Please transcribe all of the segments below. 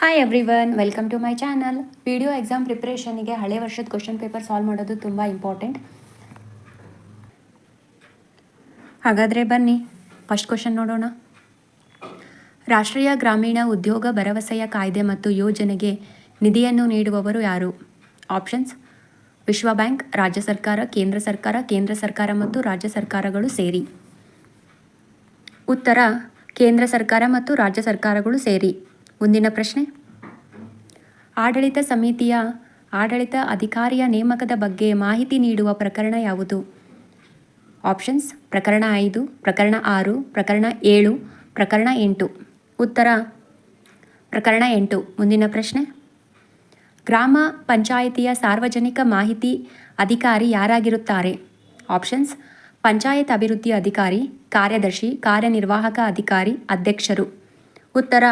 Hi everyone, welcome to my channel. Video exam ಪ್ರಿಪ್ರೇಷನಿಗೆ ಹಳೆ ವರ್ಷದ ಕ್ವಶನ್ ಪೇಪರ್ ಸಾಲ್ವ್ ಮಾಡೋದು ತುಂಬ ಇಂಪಾರ್ಟೆಂಟ್. ಹಾಗಾದರೆ ಬನ್ನಿ ಫಸ್ಟ್ ಕ್ವಶನ್ ನೋಡೋಣ. ರಾಷ್ಟ್ರೀಯ ಗ್ರಾಮೀಣ ಉದ್ಯೋಗ ಭರವಸೆಯ ಕಾಯ್ದೆ ಮತ್ತು ಯೋಜನೆಗೆ ನಿಧಿಯನ್ನು ನೀಡುವವರು ಯಾರು? ಆಪ್ಷನ್ಸ್: ವಿಶ್ವ ಬ್ಯಾಂಕ್, ರಾಜ್ಯ ಸರ್ಕಾರ, ಕೇಂದ್ರ ಸರ್ಕಾರ ಮತ್ತು ರಾಜ್ಯ ಸರ್ಕಾರಗಳು ಸೇರಿ. ಉತ್ತರ: ಕೇಂದ್ರ ಸರ್ಕಾರ ಮತ್ತು ರಾಜ್ಯ ಸರ್ಕಾರಗಳು ಸೇರಿ. ಮುಂದಿನ ಪ್ರಶ್ನೆ: ಆಡಳಿತ ಸಮಿತಿಯ ಆಡಳಿತ ಅಧಿಕಾರಿಯ ನೇಮಕದ ಬಗ್ಗೆ ಮಾಹಿತಿ ನೀಡುವ ಪ್ರಕರಣ ಯಾವುದು? ಆಪ್ಷನ್ಸ್: ಪ್ರಕರಣ 5, ಪ್ರಕರಣ 6, ಪ್ರಕರಣ 7, ಪ್ರಕರಣ 8. ಉತ್ತರ: ಪ್ರಕರಣ 8. ಮುಂದಿನ ಪ್ರಶ್ನೆ: ಗ್ರಾಮ ಪಂಚಾಯಿತಿಯ ಸಾರ್ವಜನಿಕ ಮಾಹಿತಿ ಅಧಿಕಾರಿ ಯಾರಾಗಿರುತ್ತಾರೆ? ಆಪ್ಷನ್ಸ್: ಪಂಚಾಯತ್ ಅಭಿವೃದ್ಧಿ ಅಧಿಕಾರಿ, ಕಾರ್ಯದರ್ಶಿ, ಕಾರ್ಯನಿರ್ವಾಹಕ ಅಧಿಕಾರಿ, ಅಧ್ಯಕ್ಷರು. ಉತ್ತರ: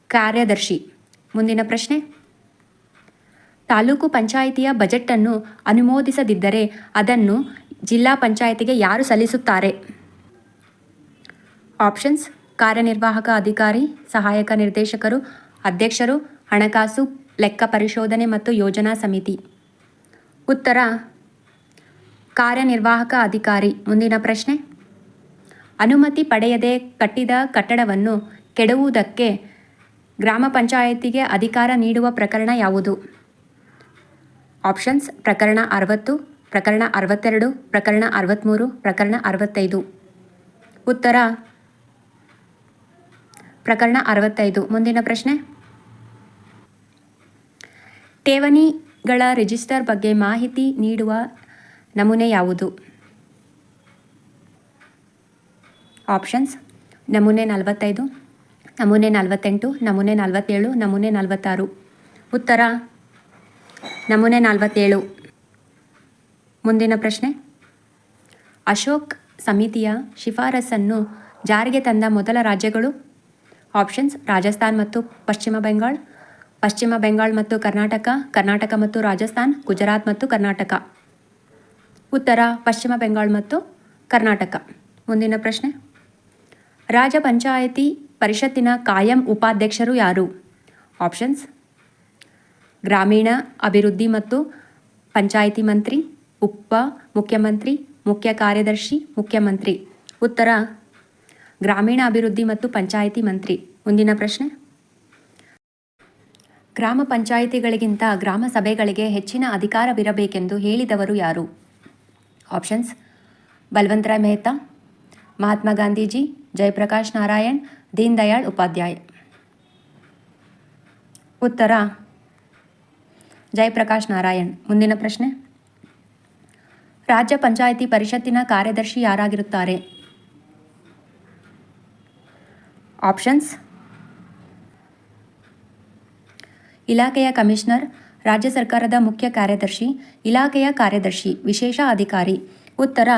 ಕಾರ್ಯದರ್ಶಿ. ಮುಂದಿನ ಪ್ರಶ್ನೆ: ತಾಲೂಕು ಪಂಚಾಯಿತಿಯ ಬಜೆಟನ್ನು ಅನುಮೋದಿಸದಿದ್ದರೆ ಅದನ್ನು ಜಿಲ್ಲಾ ಪಂಚಾಯಿತಿಗೆ ಯಾರು ಸಲ್ಲಿಸುತ್ತಾರೆ? ಆಪ್ಷನ್ಸ್: ಕಾರ್ಯನಿರ್ವಾಹಕ ಅಧಿಕಾರಿ, ಸಹಾಯಕ ನಿರ್ದೇಶಕರು, ಅಧ್ಯಕ್ಷರು, ಹಣಕಾಸು, ಲೆಕ್ಕ ಪರಿಶೋಧನೆ ಮತ್ತು ಯೋಜನಾ ಸಮಿತಿ. ಉತ್ತರ: ಕಾರ್ಯನಿರ್ವಾಹಕ ಅಧಿಕಾರಿ. ಮುಂದಿನ ಪ್ರಶ್ನೆ: ಅನುಮತಿ ಪಡೆಯದೆ ಕಟ್ಟಿದ ಕಟ್ಟಡವನ್ನು ಕೆಡವುವುದಕ್ಕೆ ಗ್ರಾಮ ಪಂಚಾಯಿತಿಗೆ ಅಧಿಕಾರ ನೀಡುವ ಪ್ರಕರಣ ಯಾವುದು? ಆಪ್ಷನ್ಸ್: ಪ್ರಕರಣ 60, ಪ್ರಕರಣ 62, ಪ್ರಕರಣ 63, ಪ್ರಕರಣ 65. ಉತ್ತರ: ಪ್ರಕರಣ 65. ಮುಂದಿನ ಪ್ರಶ್ನೆ: ಠೇವಣಿಗಳ ರಿಜಿಸ್ಟರ್ ಬಗ್ಗೆ ಮಾಹಿತಿ ನೀಡುವ ನಮೂನೆ ಯಾವುದು? ಆಪ್ಷನ್ಸ್: ನಮೂನೆ 45, ನಮೂನೆ 48, ನಮೂನೆ 47, ನಮೂನೆ 46. ಉತ್ತರ: ನಮೂನೆ 47. ಮುಂದಿನ ಪ್ರಶ್ನೆ: ಅಶೋಕ್ ಸಮಿತಿಯ ಶಿಫಾರಸನ್ನು ಜಾರಿಗೆ ತಂದ ಮೊದಲ ರಾಜ್ಯಗಳು? ಆಪ್ಷನ್ಸ್: ರಾಜಸ್ಥಾನ್ ಮತ್ತು ಪಶ್ಚಿಮ ಬೆಂಗಾಳ್, ಪಶ್ಚಿಮ ಬೆಂಗಾಳ್ ಮತ್ತು ಕರ್ನಾಟಕ, ಕರ್ನಾಟಕ ಮತ್ತು ರಾಜಸ್ಥಾನ್, ಗುಜರಾತ್ ಮತ್ತು ಕರ್ನಾಟಕ. ಉತ್ತರ: ಪಶ್ಚಿಮ ಬೆಂಗಾಳ್ ಮತ್ತು ಕರ್ನಾಟಕ. ಮುಂದಿನ ಪ್ರಶ್ನೆ: ರಾಜ್ಯ ಪಂಚಾಯಿತಿ ಪರಿಷತ್ತಿನ ಕಾಯಂ ಉಪಾಧ್ಯಕ್ಷರು ಯಾರು? ಆಪ್ಷನ್ಸ್: ಗ್ರಾಮೀಣ ಅಭಿವೃದ್ಧಿ ಮತ್ತು ಪಂಚಾಯಿತಿ ಮಂತ್ರಿ, ಉಪ ಮುಖ್ಯಮಂತ್ರಿ, ಮುಖ್ಯ ಕಾರ್ಯದರ್ಶಿ, ಮುಖ್ಯಮಂತ್ರಿ. ಉತ್ತರ: ಗ್ರಾಮೀಣ ಅಭಿವೃದ್ಧಿ ಮತ್ತು ಪಂಚಾಯಿತಿ ಮಂತ್ರಿ. ಮುಂದಿನ ಪ್ರಶ್ನೆ: ಗ್ರಾಮ ಪಂಚಾಯಿತಿಗಳಿಗಿಂತ ಗ್ರಾಮ ಸಭೆಗಳಿಗೆ ಹೆಚ್ಚಿನ ಅಧಿಕಾರವಿರಬೇಕೆಂದು ಹೇಳಿದವರು ಯಾರು? ಆಪ್ಷನ್ಸ್: ಬಲವಂತರಾಯ್ ಮೆಹ್ತಾ, ಮಹಾತ್ಮ ಗಾಂಧೀಜಿ, ಜಯಪ್ರಕಾಶ್ ನಾರಾಯಣ್, ದೀನ್ ದಯಾಳ್ ಉಪಾಧ್ಯಾಯ. ಉತ್ತರ: ಜಯಪ್ರಕಾಶ್ ನಾರಾಯಣ್. ಮುಂದಿನ ಪ್ರಶ್ನೆ: ರಾಜ್ಯ ಪಂಚಾಯಿತಿ ಪರಿಷತ್ತಿನ ಕಾರ್ಯದರ್ಶಿ ಯಾರಾಗಿರುತ್ತಾರೆ? ಆಪ್ಷನ್ಸ್: ಇಲಾಖೆಯ ಕಮಿಷನರ್, ರಾಜ್ಯ ಸರ್ಕಾರದ ಮುಖ್ಯ ಕಾರ್ಯದರ್ಶಿ, ಇಲಾಖೆಯ ಕಾರ್ಯದರ್ಶಿ, ವಿಶೇಷ ಅಧಿಕಾರಿ. ಉತ್ತರ: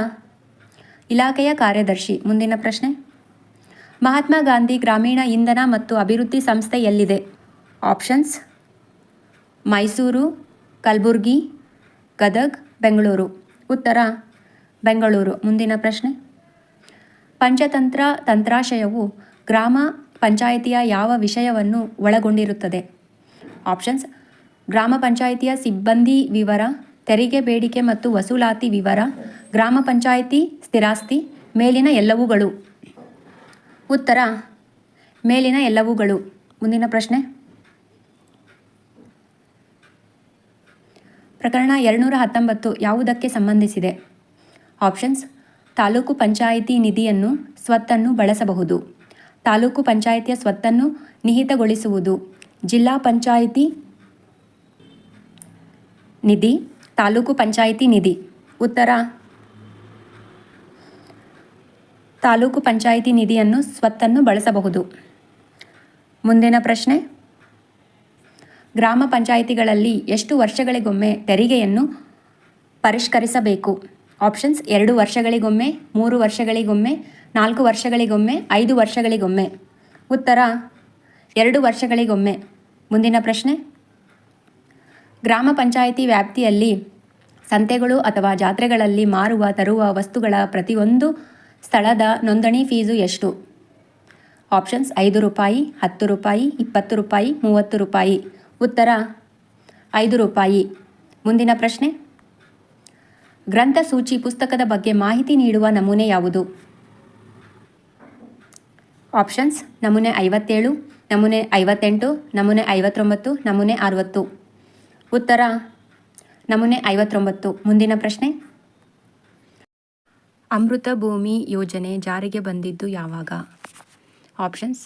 ಇಲಾಖೆಯ ಕಾರ್ಯದರ್ಶಿ. ಮುಂದಿನ ಪ್ರಶ್ನೆ: ಮಹಾತ್ಮ ಗಾಂಧಿ ಗ್ರಾಮೀಣ ಇಂಧನ ಮತ್ತು ಅಭಿವೃದ್ಧಿ ಸಂಸ್ಥೆ ಎಲ್ಲಿದೆ? ಆಪ್ಷನ್ಸ್: ಮೈಸೂರು, ಕಲಬುರ್ಗಿ, ಗದಗ್, ಬೆಂಗಳೂರು. ಉತ್ತರ: ಬೆಂಗಳೂರು. ಮುಂದಿನ ಪ್ರಶ್ನೆ: ಪಂಚತಂತ್ರ ತಂತ್ರಾಶಯವು ಗ್ರಾಮ ಪಂಚಾಯಿತಿಯ ಯಾವ ವಿಷಯವನ್ನು ಒಳಗೊಂಡಿರುತ್ತದೆ? ಆಪ್ಷನ್ಸ್: ಗ್ರಾಮ ಪಂಚಾಯಿತಿಯ ಸಿಬ್ಬಂದಿ ವಿವರ, ತೆರಿಗೆ ಬೇಡಿಕೆ ಮತ್ತು ವಸೂಲಾತಿ ವಿವರ, ಗ್ರಾಮ ಪಂಚಾಯಿತಿ ಸ್ಥಿರಾಸ್ತಿ, ಮೇಲಿನ ಎಲ್ಲವುಗಳು. ಉತ್ತರ: ಮೇಲಿನ ಎಲ್ಲವುಗಳು. ಮುಂದಿನ ಪ್ರಶ್ನೆ: ಪ್ರಕರಣ 219 ಯಾವುದಕ್ಕೆ ಸಂಬಂಧಿಸಿದೆ? ಆಪ್ಷನ್ಸ್: ತಾಲೂಕು ಪಂಚಾಯಿತಿ ನಿಧಿಯನ್ನು ಸ್ವತ್ತನ್ನು ಬಳಸಬಹುದು, ತಾಲೂಕು ಪಂಚಾಯಿತಿಯ ಸ್ವತ್ತನ್ನು ನಿಹಿತಗೊಳಿಸುವುದು, ಜಿಲ್ಲಾ ಪಂಚಾಯಿತಿ ನಿಧಿ, ತಾಲೂಕು ಪಂಚಾಯಿತಿ ನಿಧಿ. ಉತ್ತರ: ತಾಲೂಕು ಪಂಚಾಯಿತಿ ನಿಧಿಯನ್ನು ಸ್ವತ್ತನ್ನು ಬಳಸಬಹುದು. ಮುಂದಿನ ಪ್ರಶ್ನೆ: ಗ್ರಾಮ ಪಂಚಾಯಿತಿಗಳಲ್ಲಿ ಎಷ್ಟು ವರ್ಷಗಳಿಗೊಮ್ಮೆ ತೆರಿಗೆಯನ್ನು ಪರಿಷ್ಕರಿಸಬೇಕು? ಆಪ್ಷನ್ಸ್: 2 ವರ್ಷಗಳಿಗೊಮ್ಮೆ, 3 ವರ್ಷಗಳಿಗೊಮ್ಮೆ, 4 ವರ್ಷಗಳಿಗೊಮ್ಮೆ, 5 ವರ್ಷಗಳಿಗೊಮ್ಮೆ. ಉತ್ತರ: 2 ವರ್ಷಗಳಿಗೊಮ್ಮೆ. ಮುಂದಿನ ಪ್ರಶ್ನೆ: ಗ್ರಾಮ ಪಂಚಾಯಿತಿ ವ್ಯಾಪ್ತಿಯಲ್ಲಿ ಸಂತೆಗಳು ಅಥವಾ ಜಾತ್ರೆಗಳಲ್ಲಿ ಮಾರುವ ತರುವ ವಸ್ತುಗಳ ಪ್ರತಿಯೊಂದು ಸ್ಥಳದ ನೋಂದಣಿ ಫೀಸು ಎಷ್ಟು? ಆಪ್ಷನ್ಸ್ 5 ರೂಪಾಯಿ, 10 ರೂಪಾಯಿ, 20 ರೂಪಾಯಿ, 30 ರೂಪಾಯಿ. ಉತ್ತರ 5 ರೂಪಾಯಿ. ಮುಂದಿನ ಪ್ರಶ್ನೆ, ಗ್ರಂಥಸೂಚಿ ಪುಸ್ತಕದ ಬಗ್ಗೆ ಮಾಹಿತಿ ನೀಡುವ ನಮೂನೆ ಯಾವುದು? ಆಪ್ಷನ್ಸ್ ನಮೂನೆ 57, ನಮೂನೆ 58, ನಮೂನೆ 59, ನಮೂನೆ 60. ಉತ್ತರ ನಮೂನೆ 59. ಮುಂದಿನ ಪ್ರಶ್ನೆ, ಅಮೃತ ಭೂಮಿ ಯೋಜನೆ ಜಾರಿಗೆ ಬಂದಿದ್ದು ಯಾವಾಗ? ಆಪ್ಷನ್ಸ್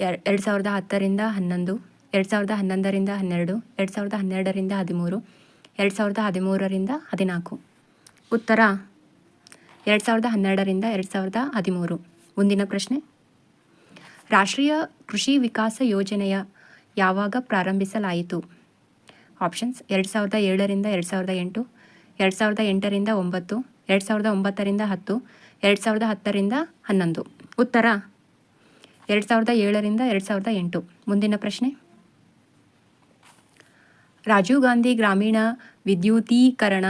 2010ರಿಂದ 11, 2011ರಿಂದ 12, 2012ರಿಂದ 13, 2013ರಿಂದ 14. ಉತ್ತರ 2012ರಿಂದ 2013. ಮುಂದಿನ ಪ್ರಶ್ನೆ, ರಾಷ್ಟ್ರೀಯ ಕೃಷಿ ವಿಕಾಸ ಯೋಜನೆಯ ಯಾವಾಗ ಪ್ರಾರಂಭಿಸಲಾಯಿತು? ಆಪ್ಷನ್ಸ್ 2007ರಿಂದ 2008, 2008ರಿಂದ 9, 2009ರಿಂದ 10, 2010ರಿಂದ 11. ಉತ್ತರ 2007ರಿಂದ 2008. ಮುಂದಿನ ಪ್ರಶ್ನೆ, ರಾಜೀವ್ ಗಾಂಧಿ ಗ್ರಾಮೀಣ ವಿದ್ಯುದೀಕರಣ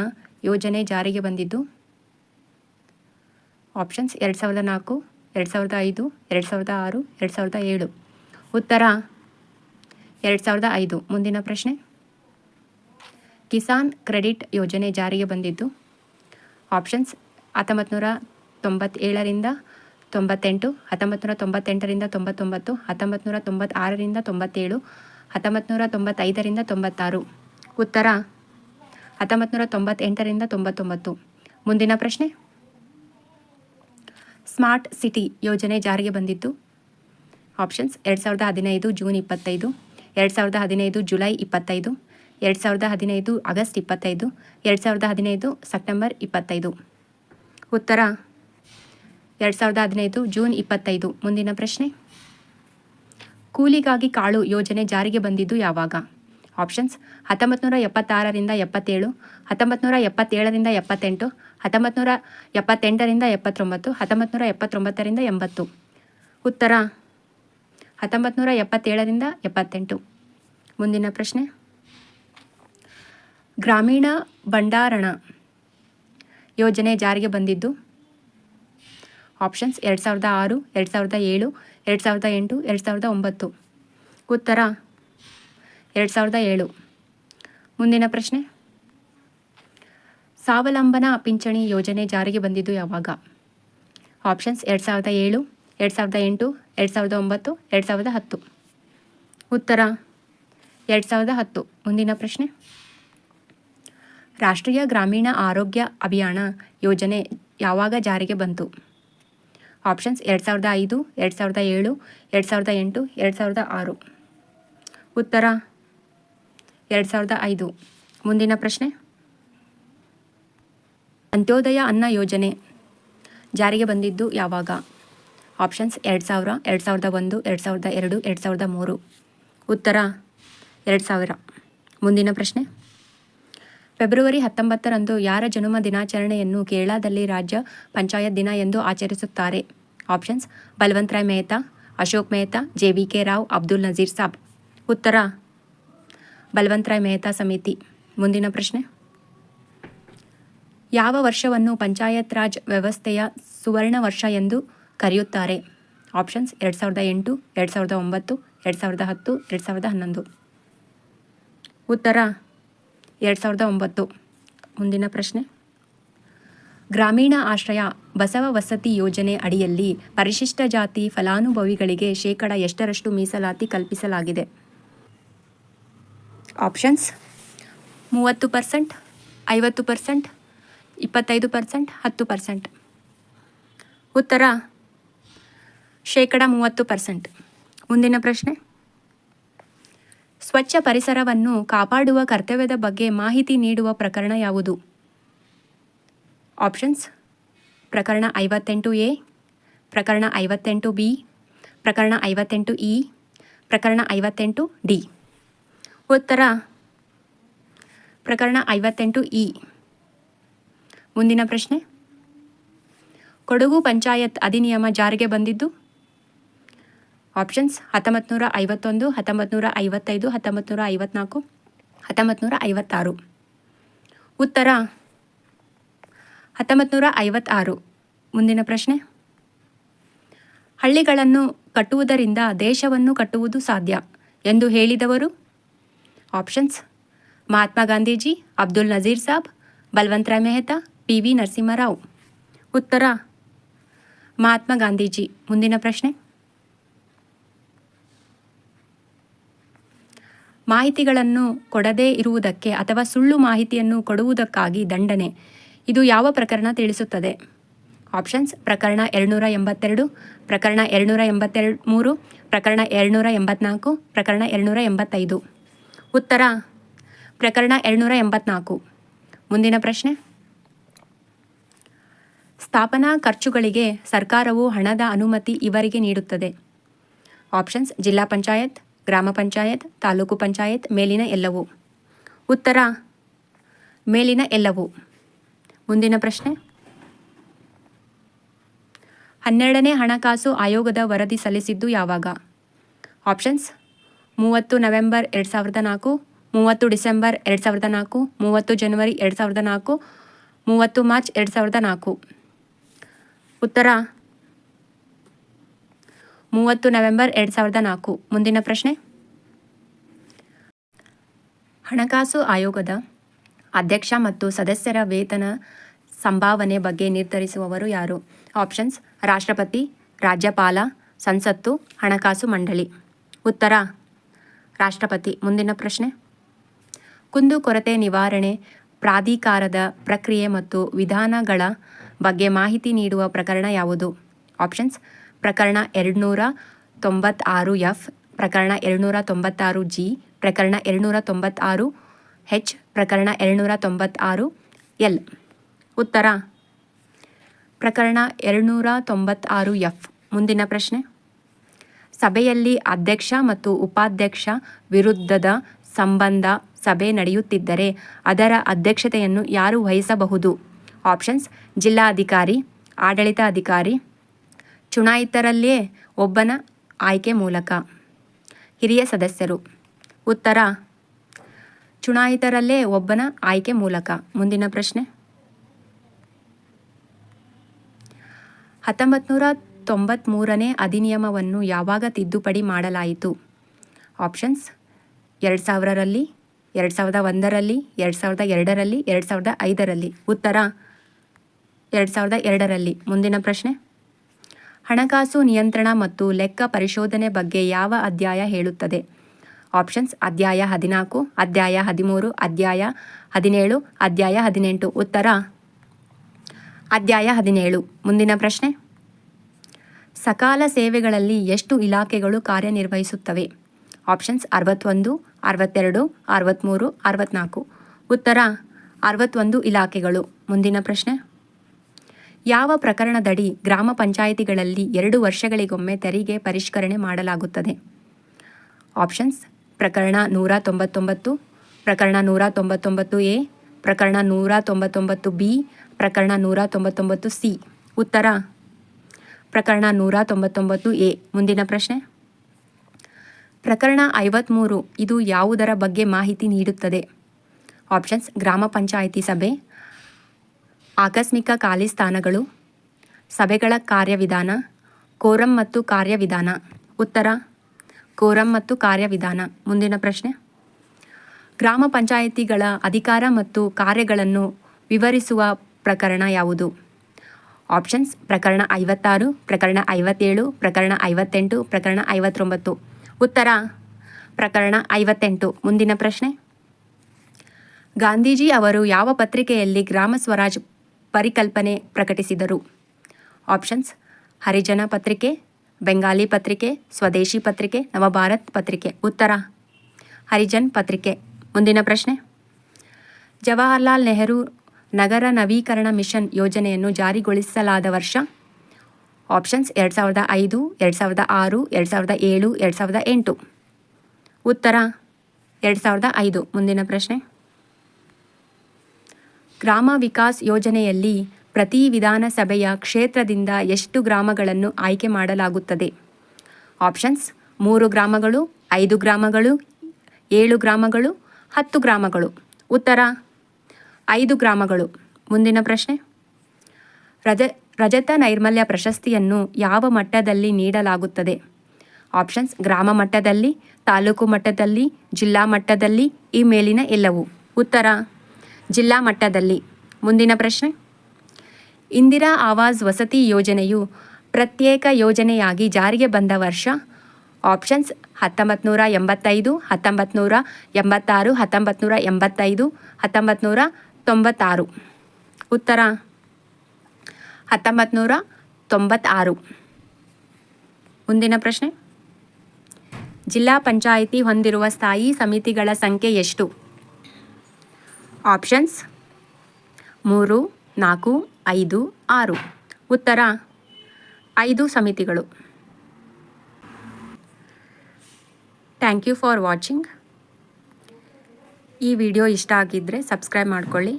ಯೋಜನೆ ಜಾರಿಗೆ ಬಂದಿದ್ದು? ಆಪ್ಷನ್ಸ್ 2004, 2005, 2006, 2007. ಉತ್ತರ 2005. ಮುಂದಿನ ಪ್ರಶ್ನೆ, ಕಿಸಾನ್ ಕ್ರೆಡಿಟ್ ಯೋಜನೆ ಜಾರಿಗೆ ಬಂದಿದ್ದು? ಆಪ್ಷನ್ಸ್ 1997ರಿಂದ 98, 1998ರಿಂದ 99, 1996ರಿಂದ 97, 1995ರಿಂದ 96. ಉತ್ತರ 1998ರಿಂದ 99. ಮುಂದಿನ ಪ್ರಶ್ನೆ, ಸ್ಮಾರ್ಟ್ ಸಿಟಿ ಯೋಜನೆ ಜಾರಿಗೆ ಬಂದಿದ್ದು? Options 2015 June 25, 2015 July 25, 2015 August 25, 2015 September 25. ಉತ್ತರ 2015 ಜೂನ್ 25. ಮುಂದಿನ ಪ್ರಶ್ನೆ, ಕೂಲಿಗಾಗಿ ಕಾಳು ಯೋಜನೆ ಜಾರಿಗೆ ಬಂದಿದ್ದು ಯಾವಾಗ? ಆಪ್ಷನ್ಸ್ 1976ರಿಂದ 77, 1977ರಿಂದ 78, 1978ರಿಂದ 79, 1979ರಿಂದ 80. ಉತ್ತರ 1977ರಿಂದ 78. ಮುಂದಿನ ಪ್ರಶ್ನೆ, ಗ್ರಾಮೀಣ ಭಂಡಾರಣ ಯೋಜನೆ ಜಾರಿಗೆ ಬಂದಿದ್ದು? ಆಪ್ಷನ್ಸ್ 2006, 2007, 2008, 2009. ಉತ್ತರ 2007. ಮುಂದಿನ ಪ್ರಶ್ನೆ, ಸ್ವಾವಲಂಬನಾ ಪಿಂಚಣಿ ಯೋಜನೆ ಜಾರಿಗೆ ಬಂದಿದ್ದು ಯಾವಾಗ? ಆಪ್ಷನ್ಸ್ 2007, 2008, 2009, 2010. ಉತ್ತರ 2010. ಮುಂದಿನ ಪ್ರಶ್ನೆ, ರಾಷ್ಟ್ರೀಯ ಗ್ರಾಮೀಣ ಆರೋಗ್ಯ ಅಭಿಯಾನ ಯೋಜನೆ ಯಾವಾಗ ಜಾರಿಗೆ ಬಂತು? ಆಪ್ಷನ್ಸ್ 2005, 2007, 2008, 2006. ಉತ್ತರ 2005. ಮುಂದಿನ ಪ್ರಶ್ನೆ, ಅಂತ್ಯೋದಯ ಅನ್ನ ಯೋಜನೆ ಜಾರಿಗೆ ಬಂದಿದ್ದು ಯಾವಾಗ? ಆಪ್ಷನ್ಸ್ 2000, 2001, 2002, 2003. ಉತ್ತರ 2000. ಮುಂದಿನ ಪ್ರಶ್ನೆ, ಫೆಬ್ರವರಿ 19ರಂದು ಯಾರ ಜನ್ಮ ದಿನಾಚರಣೆಯನ್ನು ಕೇರಳದಲ್ಲಿ ರಾಜ್ಯ ಪಂಚಾಯತ್ ದಿನ ಎಂದು ಆಚರಿಸುತ್ತಾರೆ? Options Balwant Rai Mehta, Ashok Mehta, JBK Rao, Abdul Nazir Sab. ಉತ್ತರ ಬಲವಂತ್ ರಾಯ್ ಮೆಹ್ತಾ ಸಮಿತಿ. ಮುಂದಿನ ಪ್ರಶ್ನೆ, ಯಾವ ವರ್ಷವನ್ನು ಪಂಚಾಯತ್ ರಾಜ್ ವ್ಯವಸ್ಥೆಯ ಸುವರ್ಣ ವರ್ಷ ಎಂದು ಕರೆಯುತ್ತಾರೆ? ಆಪ್ಷನ್ಸ್ 2008, 2009, 2010, 2011. ಉತ್ತರ 2009. ಮುಂದಿನ ಪ್ರಶ್ನೆ, ಗ್ರಾಮೀಣ ಆಶ್ರಯ ಬಸವ ವಸತಿ ಯೋಜನೆ ಅಡಿಯಲ್ಲಿ ಪರಿಶಿಷ್ಟ ಜಾತಿ ಫಲಾನುಭವಿಗಳಿಗೆ ಶೇಕಡ ಎಷ್ಟರಷ್ಟು ಮೀಸಲಾತಿ ಕಲ್ಪಿಸಲಾಗಿದೆ? ಆಪ್ಷನ್ಸ್ 30%, 50%, 25%, 10%. ಉತ್ತರ ಶೇಕಡ 30%. ಮುಂದಿನ ಪ್ರಶ್ನೆ, ಸ್ವಚ್ಛ ಪರಿಸರವನ್ನು ಕಾಪಾಡುವ ಕರ್ತವ್ಯದ ಬಗ್ಗೆ ಮಾಹಿತಿ ನೀಡುವ ಪ್ರಕರಣ ಯಾವುದು? ಆಪ್ಷನ್ಸ್ ಪ್ರಕರಣ 58A, ಪ್ರಕರಣ 58B, ಪ್ರಕರಣ 58E, ಪ್ರಕರಣ 58D. ಉತ್ತರ ಪ್ರಕರಣ 58E. ಮುಂದಿನ ಪ್ರಶ್ನೆ, ಕೊಡಗು ಪಂಚಾಯತ್ ಅಧಿನಿಯಮ ಜಾರಿಗೆ ಬಂದಿದ್ದು? ಆಪ್ಷನ್ಸ್ 1951, 1955, 1954, 1956. ಉತ್ತರ 1956. ಮುಂದಿನ ಪ್ರಶ್ನೆ, ಹಳ್ಳಿಗಳನ್ನು ಕಟ್ಟುವುದರಿಂದ ದೇಶವನ್ನು ಕಟ್ಟುವುದು ಸಾಧ್ಯ ಎಂದು ಹೇಳಿದವರು? Options: Mahatma Gandhiji, Abdul Nazir Sab, Balwantrai Mehta, PV Narasimha Rao. ಉತ್ತರ: ಮಹಾತ್ಮ ಗಾಂಧೀಜಿ. ಮುಂದಿನ ಪ್ರಶ್ನೆ. ಮಾಹಿತಿಗಳನ್ನು ಕೊಡದೇ ಇರುವುದಕ್ಕೆ ಅಥವಾ ಸುಳ್ಳು ಮಾಹಿತಿಯನ್ನು ಕೊಡುವುದಕ್ಕಾಗಿ ದಂಡನೆ. ಇದು ಯಾವ ಪ್ರಕರಣ ತಿಳಿಸುತ್ತದೆ? ಆಪ್ಷನ್ಸ್: ಪ್ರಕರಣ 282, ಪ್ರಕರಣ 283, ಪ್ರಕರಣ 284, ಪ್ರಕರಣ 285. ಉತ್ತರ: ಪ್ರಕರಣ 284. ಮುಂದಿನ ಪ್ರಶ್ನೆ. ಸ್ಥಾಪನಾ ಖರ್ಚುಗಳಿಗೆ ಸರ್ಕಾರವು ಹಣದ ಅನುಮತಿ ಇವರಿಗೆ ನೀಡುತ್ತದೆ? ಆಪ್ಷನ್ಸ್: ಜಿಲ್ಲಾ ಪಂಚಾಯತ್, ಗ್ರಾಮ ಪಂಚಾಯತ್, ತಾಲೂಕು ಪಂಚಾಯತ್, ಮೇಲಿನ ಎಲ್ಲವೂ. ಉತ್ತರ: ಮೇಲಿನ ಎಲ್ಲವೂ. ಮುಂದಿನ ಪ್ರಶ್ನೆ. 12ನೇ ಹಣಕಾಸು ಆಯೋಗದ ವರದಿ ಸಲ್ಲಿಸಿದ್ದು ಯಾವಾಗ? ಆಪ್ಷನ್ಸ್: 30 ನವೆಂಬರ್ 2004, 30 ಡಿಸೆಂಬರ್ 2004, 30 ಜನವರಿ 2004, 30 ಮಾರ್ಚ್ 2004. ಉತ್ತರ: 30 ನವೆಂಬರ್ 2004. ಮುಂದಿನ ಪ್ರಶ್ನೆ. ಹಣಕಾಸು ಆಯೋಗದ ಅಧ್ಯಕ್ಷ ಮತ್ತು ಸದಸ್ಯರ ವೇತನ ಸಂಭಾವನೆ ಬಗ್ಗೆ ನಿರ್ಧರಿಸುವವರು ಯಾರು? ಆಪ್ಷನ್ಸ್: ರಾಷ್ಟ್ರಪತಿ, ರಾಜ್ಯಪಾಲ, ಸಂಸತ್ತು, ಹಣಕಾಸು ಮಂಡಳಿ. ಉತ್ತರ: ರಾಷ್ಟ್ರಪತಿ. ಮುಂದಿನ ಪ್ರಶ್ನೆ. ಕುಂದುಕೊರತೆ ನಿವಾರಣೆ ಪ್ರಾಧಿಕಾರದ ಪ್ರಕ್ರಿಯೆ ಮತ್ತು ವಿಧಾನಗಳ ಬಗ್ಗೆ ಮಾಹಿತಿ ನೀಡುವ ಪ್ರಕರಣ ಯಾವುದು? ಆಪ್ಷನ್ಸ್: ಪ್ರಕರಣ 296F, ಪ್ರಕರಣ 296G, ಪ್ರಕರಣ 296H, ಪ್ರಕರಣ 296L. ಉತ್ತರ: ಪ್ರಕರಣ 296F. ಮುಂದಿನ ಪ್ರಶ್ನೆ. ಸಭೆಯಲ್ಲಿ ಅಧ್ಯಕ್ಷ ಮತ್ತು ಉಪಾಧ್ಯಕ್ಷ ವಿರುದ್ಧದ ಸಂಬಂಧ ಸಭೆ ನಡೆಯುತ್ತಿದ್ದರೆ ಅದರ ಅಧ್ಯಕ್ಷತೆಯನ್ನು ಯಾರು ವಹಿಸಬಹುದು? ಆಪ್ಷನ್ಸ್: ಜಿಲ್ಲಾಧಿಕಾರಿ, ಆಡಳಿತಾಧಿಕಾರಿ, ಚುನಾಯಿತರಲ್ಲಿಯೇ ಒಬ್ಬನ ಆಯ್ಕೆ ಮೂಲಕ, ಹಿರಿಯ ಸದಸ್ಯರು. ಉತ್ತರ: ಚುನಾಯಿತರಲ್ಲೇ ಒಬ್ಬನ ಆಯ್ಕೆ ಮೂಲಕ. ಮುಂದಿನ ಪ್ರಶ್ನೆ. 1993ನೇ ಅಧಿನಿಯಮವನ್ನು ಯಾವಾಗ ತಿದ್ದುಪಡಿ ಮಾಡಲಾಯಿತು? ಆಪ್ಷನ್ಸ್: 2000ರಲ್ಲಿ, 2001ರಲ್ಲಿ, 2002ರಲ್ಲಿ, 2005ರಲ್ಲಿ. ಉತ್ತರ: 2002ರಲ್ಲಿ. ಮುಂದಿನ ಪ್ರಶ್ನೆ. ಹಣಕಾಸು ನಿಯಂತ್ರಣ ಮತ್ತು ಲೆಕ್ಕ ಪರಿಶೋಧನೆ ಬಗ್ಗೆ ಯಾವ ಅಧ್ಯಾಯ ಹೇಳುತ್ತದೆ? ಆಪ್ಷನ್ಸ್: ಅಧ್ಯಾಯ 14, ಅಧ್ಯಾಯ 13, ಅಧ್ಯಾಯ 17, ಅಧ್ಯಾಯ 18. ಉತ್ತರ: ಅಧ್ಯಾಯ 17. ಮುಂದಿನ ಪ್ರಶ್ನೆ. ಸಕಾಲ ಸೇವೆಗಳಲ್ಲಿ ಎಷ್ಟು ಇಲಾಖೆಗಳು ಕಾರ್ಯನಿರ್ವಹಿಸುತ್ತವೆ? ಆಪ್ಷನ್ಸ್: 61, 62, 63, 64. ಉತ್ತರ: 61 ಇಲಾಖೆಗಳು. ಮುಂದಿನ ಪ್ರಶ್ನೆ. ಯಾವ ಪ್ರಕರಣದಡಿ ಗ್ರಾಮ ಪಂಚಾಯಿತಿಗಳಲ್ಲಿ 2 ವರ್ಷಗಳಿಗೊಮ್ಮೆ ತೆರಿಗೆ ಪರಿಷ್ಕರಣೆ ಮಾಡಲಾಗುತ್ತದೆ? ಆಪ್ಷನ್ಸ್: ಪ್ರಕರಣ 199, ಪ್ರಕರಣ 199A, ಪ್ರಕರಣ 199B, ಪ್ರಕರಣ 199C. ಉತ್ತರ: ಪ್ರಕರಣ 199A. ಮುಂದಿನ ಪ್ರಶ್ನೆ. ಪ್ರಕರಣ 53 ಇದು ಯಾವುದರ ಬಗ್ಗೆ ಮಾಹಿತಿ ನೀಡುತ್ತದೆ? ಆಪ್ಷನ್ಸ್: ಗ್ರಾಮ ಪಂಚಾಯಿತಿ ಸಭೆ, ಆಕಸ್ಮಿಕ ಖಾಲಿ ಸ್ಥಾನಗಳು, ಸಭೆಗಳ ಕಾರ್ಯವಿಧಾನ, ಕೋರಂ ಮತ್ತು ಕಾರ್ಯವಿಧಾನ. ಉತ್ತರ: ಕೋರಂ ಮತ್ತು ಕಾರ್ಯವಿಧಾನ. ಮುಂದಿನ ಪ್ರಶ್ನೆ. ಗ್ರಾಮ ಪಂಚಾಯಿತಿಗಳ ಅಧಿಕಾರ ಮತ್ತು ಕಾರ್ಯಗಳನ್ನು ವಿವರಿಸುವ ಪ್ರಕರಣ ಯಾವುದು? ಆಪ್ಷನ್ಸ್: ಪ್ರಕರಣ 56, ಪ್ರಕರಣ 57, ಪ್ರಕರಣ 58, ಪ್ರಕರಣ 59. ಉತ್ತರ: ಪ್ರಕರಣ 58. ಮುಂದಿನ ಪ್ರಶ್ನೆ. ಗಾಂಧೀಜಿ ಅವರು ಯಾವ ಪತ್ರಿಕೆಯಲ್ಲಿ ಗ್ರಾಮ ಸ್ವರಾಜ್ ಪರಿಕಲ್ಪನೆ ಪ್ರಕಟಿಸಿದರು? ಆಪ್ಷನ್ಸ್: ಹರಿಜನ ಪತ್ರಿಕೆ, ಬೆಂಗಾಲಿ ಪತ್ರಿಕೆ, ಸ್ವದೇಶಿ ಪತ್ರಿಕೆ, ನವಭಾರತ್ ಪತ್ರಿಕೆ. ಉತ್ತರ: ಹರಿಜನ್ ಪತ್ರಿಕೆ. ಮುಂದಿನ ಪ್ರಶ್ನೆ. ಜವಾಹರ್ಲಾಲ್ ನೆಹರು ನಗರ ನವೀಕರಣ ಮಿಷನ್ ಯೋಜನೆಯನ್ನು ಜಾರಿಗೊಳಿಸಲಾದ ವರ್ಷ? ಆಪ್ಷನ್ಸ್: 2005, 2006, 2007, 2008. ಉತ್ತರ: 2005. ಮುಂದಿನ ಪ್ರಶ್ನೆ. ಗ್ರಾಮ ವಿಕಾಸ್ ಯೋಜನೆಯಲ್ಲಿ ಪ್ರತಿ ವಿಧಾನಸಭೆಯ ಕ್ಷೇತ್ರದಿಂದ ಎಷ್ಟು ಗ್ರಾಮಗಳನ್ನು ಆಯ್ಕೆ ಮಾಡಲಾಗುತ್ತದೆ? ಆಪ್ಷನ್ಸ್: 3 ಗ್ರಾಮಗಳು, 5 ಗ್ರಾಮಗಳು, 7 ಗ್ರಾಮಗಳು, 10 ಗ್ರಾಮಗಳು. ಉತ್ತರ: 5 ಗ್ರಾಮಗಳು. ಮುಂದಿನ ಪ್ರಶ್ನೆ. ರಜತ ನೈರ್ಮಲ್ಯ ಪ್ರಶಸ್ತಿಯನ್ನು ಯಾವ ಮಟ್ಟದಲ್ಲಿ ನೀಡಲಾಗುತ್ತದೆ? ಆಪ್ಷನ್ಸ್ ಗ್ರಾಮ ಮಟ್ಟದಲ್ಲಿ, ತಾಲೂಕು ಮಟ್ಟದಲ್ಲಿ, ಜಿಲ್ಲಾ ಮಟ್ಟದಲ್ಲಿ, ಈ ಮೇಲಿನ ಎಲ್ಲವು. ಉತ್ತರ ಜಿಲ್ಲಾ ಮಟ್ಟದಲ್ಲಿ. ಮುಂದಿನ ಪ್ರಶ್ನೆ, ಇಂದಿರಾ ಆವಾಸ್ ವಸತಿ ಯೋಜನೆಯು ಪ್ರತ್ಯೇಕ ಯೋಜನೆಯಾಗಿ ಜಾರಿಗೆ ಬಂದ ವರ್ಷ. ಆಪ್ಷನ್ಸ್ 1985, 1986, 1985, 1996. ಉತ್ತರ 1996. ಮುಂದಿನ ಪ್ರಶ್ನೆ, ಜಿಲ್ಲಾ ಪಂಚಾಯಿತಿ ಹೊಂದಿರುವ ಸ್ಥಾಯಿ ಸಮಿತಿಗಳ ಸಂಖ್ಯೆ ಎಷ್ಟು? ಆಪ್ಷನ್ಸ್ 3, 4, 5, 6. ಉತ್ತರ 5 ಸಮಿತಿಗಳು. Thank you for watching. ಈ ವಿಡಿಯೋ ಇಷ್ಟ ಆಗಿದ್ದರೆ ಸಬ್ಸ್ಕ್ರೈಬ್ ಮಾಡ್ಕೊಳ್ಳಿ.